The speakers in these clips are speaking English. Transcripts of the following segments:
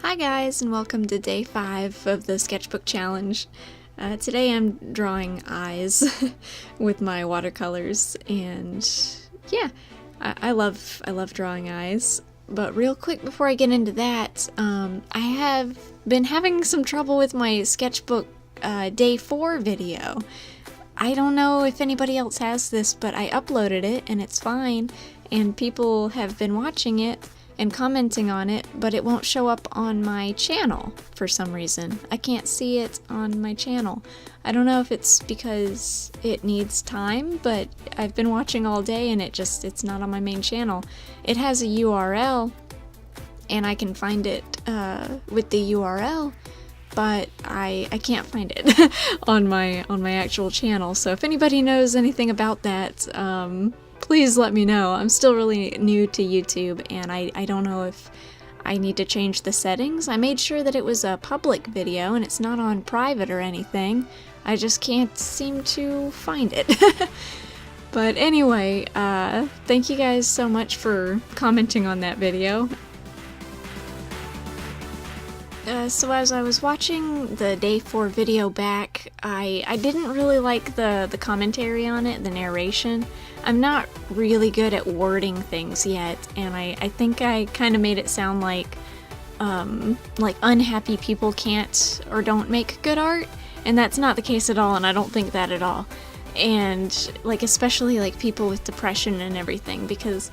Hi guys, and welcome to day 5 of the sketchbook challenge. Today I'm drawing eyes with my watercolors, and yeah, I love drawing eyes. But real quick before I get into that, I have been having some trouble with my sketchbook day 4 video. I don't know if anybody else has this, but I uploaded it and it's fine, and people have been watching it and commenting on it, but it won't show up on my channel for some reason. I can't see it on my channel. I don't know if it's because it needs time, but I've been watching all day and it's not on my main channel. It has a URL and I can find it with the URL, but I can't find it on my actual channel. So if anybody knows anything about that, please let me know. I'm still really new to YouTube, and I don't know if I need to change the settings. I made sure that it was a public video and it's not on private or anything. I just can't seem to find it. But anyway, thank you guys so much for commenting on that video. So as I was watching the day 4 video back, I didn't really like the commentary on it, the narration. I'm not really good at wording things yet, and I think I kind of made it sound like unhappy people can't or don't make good art, and that's not the case at all, and I don't think that at all. And especially people with depression and everything, because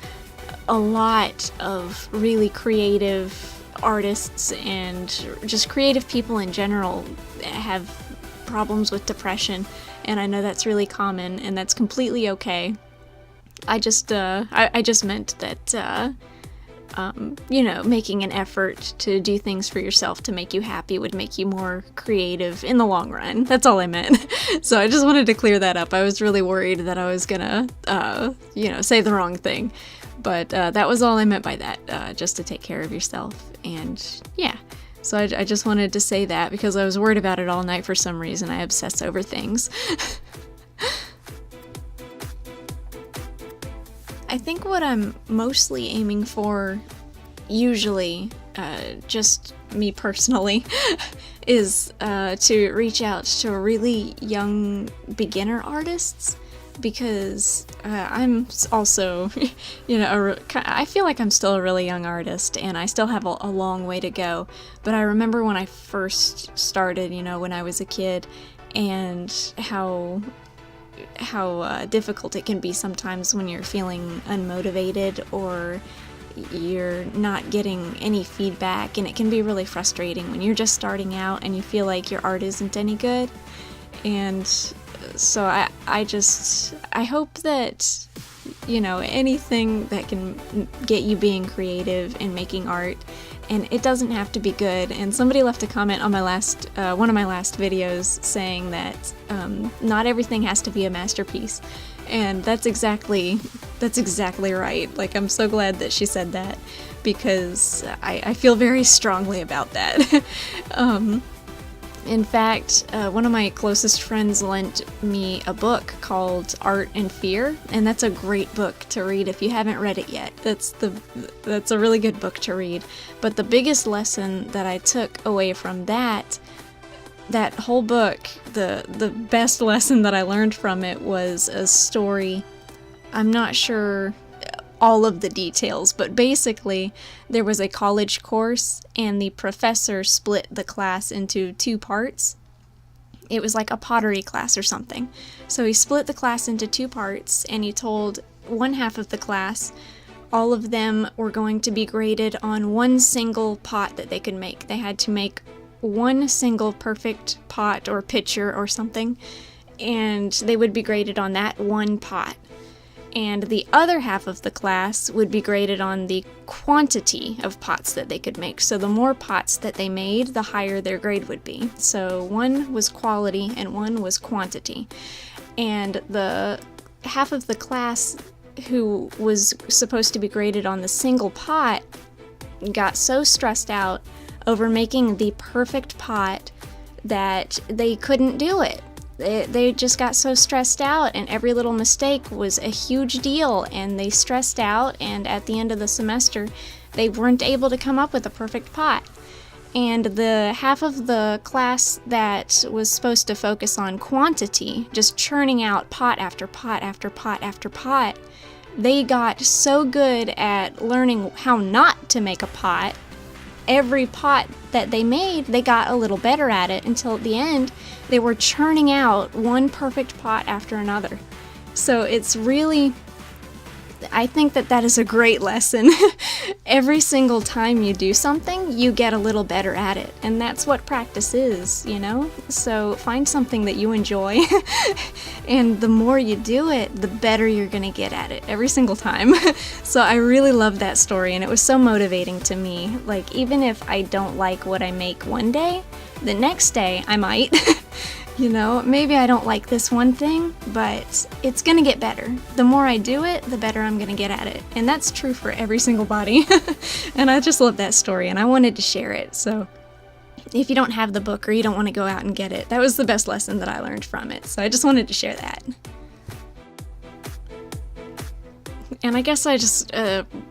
a lot of really creative artists and just creative people in general have problems with depression, and I know that's really common, and that's completely okay. I just meant that making an effort to do things for yourself to make you happy would make you more creative in the long run. That's all I meant. So I just wanted to clear that up. I was really worried that I was gonna say the wrong thing. But that was all I meant by that, just to take care of yourself. And yeah, so I just wanted to say that because I was worried about it all night for some reason. I obsess over things. I think what I'm mostly aiming for, usually, just me personally, is to reach out to really young beginner artists. Because I'm also, I feel like I'm still a really young artist, and I still have a long way to go. But I remember when I first started, when I was a kid, and how difficult it can be sometimes when you're feeling unmotivated or you're not getting any feedback, and it can be really frustrating when you're just starting out and you feel like your art isn't any good. And so I hope that, anything that can get you being creative and making art, and it doesn't have to be good. And somebody left a comment on my one of my last videos saying that not everything has to be a masterpiece, and that's exactly right. I'm so glad that she said that, because I feel very strongly about that. In fact, one of my closest friends lent me a book called Art and Fear, and that's a great book to read if you haven't read it yet. That's a really good book to read. But the biggest lesson that I took away from that whole book, the best lesson that I learned from it was a story. I'm not sure all of the details, but basically there was a college course and the professor split the class into 2 parts. It was like a pottery class or something. So he split the class into 2 parts, and he told one half of the class all of them were going to be graded on one single pot that they could make. They had to make one single perfect pot or pitcher or something, and they would be graded on that one pot. And the other half of the class would be graded on the quantity of pots that they could make. So the more pots that they made, the higher their grade would be. So one was quality and one was quantity. And the half of the class who was supposed to be graded on the single pot got so stressed out over making the perfect pot that they couldn't do it. They just got so stressed out, and every little mistake was a huge deal, and they stressed out, and at the end of the semester they weren't able to come up with a perfect pot. and the half of the class that was supposed to focus on quantity, just churning out pot after pot after pot after pot, they got so good at learning how not to make a pot. Every pot that they made, they got a little better at it until at the end, they were churning out one perfect pot after another. So it's really, I think that is a great lesson. Every single time you do something, you get a little better at it. And that's what practice is, you know? So find something that you enjoy. And the more you do it, the better you're gonna get at it every single time. So I really love that story, and it was so motivating to me. Like, even if I don't like what I make one day, the next day I might. You know, maybe I don't like this one thing, but it's gonna get better. The more I do it, the better I'm gonna get at it. And that's true for every single body. And I just love that story, and I wanted to share it. So if you don't have the book or you don't want to go out and get it, that was the best lesson that I learned from it. So I just wanted to share that. And I guess I just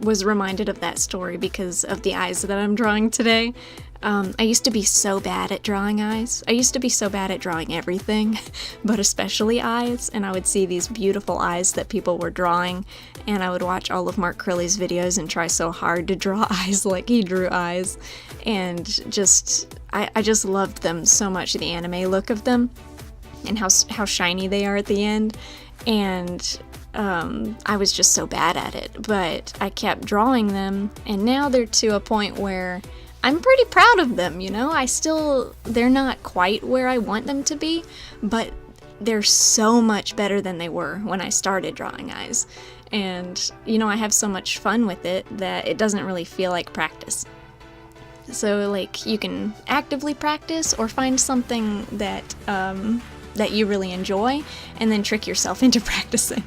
was reminded of that story because of the eyes that I'm drawing today. I used to be so bad at drawing eyes. I used to be so bad at drawing everything, but especially eyes, and I would see these beautiful eyes that people were drawing, and I would watch all of Mark Curley's videos and try so hard to draw eyes like he drew eyes, and I just loved them so much, the anime look of them, and how shiny they are at the end, and I was just so bad at it, but I kept drawing them, and now they're to a point where I'm pretty proud of them, you know? They're not quite where I want them to be, but they're so much better than they were when I started drawing eyes. And, you know, I have so much fun with it that it doesn't really feel like practice. So, like, you can actively practice or find something that you really enjoy and then trick yourself into practicing.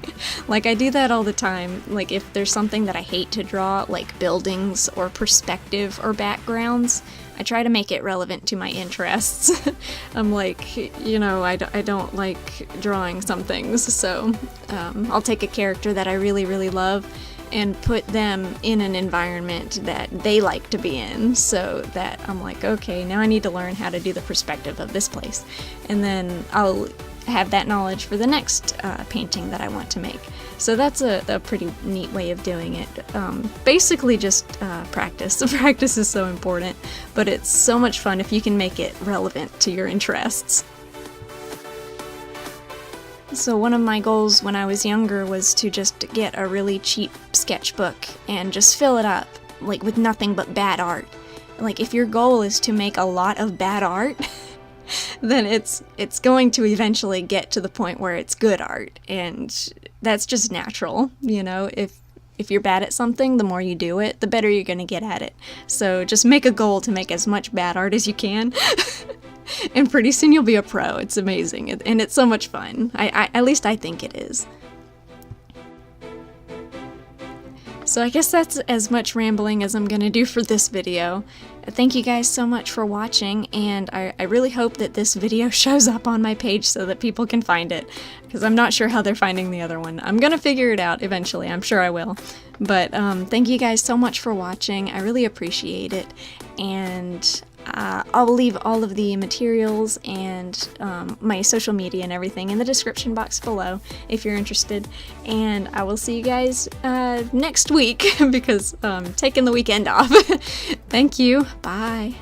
Like, I do that all the time. Like, if there's something that I hate to draw, like buildings or perspective or backgrounds, I try to make it relevant to my interests. I'm like, you know, I don't like drawing some things, so I'll take a character that I really, really love and put them in an environment that they like to be in, so that I'm like, okay, now I need to learn how to do the perspective of this place. And then I'll have that knowledge for the next painting that I want to make. So that's a pretty neat way of doing it. Basically just practice. Practice is so important, but it's so much fun if you can make it relevant to your interests. So one of my goals when I was younger was to just get a really cheap sketchbook and just fill it up, like, with nothing but bad art. Like, if your goal is to make a lot of bad art, then it's going to eventually get to the point where it's good art, and that's just natural, you know? If you're bad at something, the more you do it, the better you're gonna get at it. So just make a goal to make as much bad art as you can. And pretty soon you'll be a pro. It's amazing, and it's so much fun. At least I think it is. So I guess that's as much rambling as I'm gonna do for this video. Thank you guys so much for watching, and I really hope that this video shows up on my page so that people can find it, because I'm not sure how they're finding the other one. I'm gonna figure it out eventually, I'm sure I will. But thank you guys so much for watching. I really appreciate it, and I'll leave all of the materials and my social media and everything in the description box below if you're interested. And I will see you guys next week because I'm taking the weekend off. Thank you. Bye.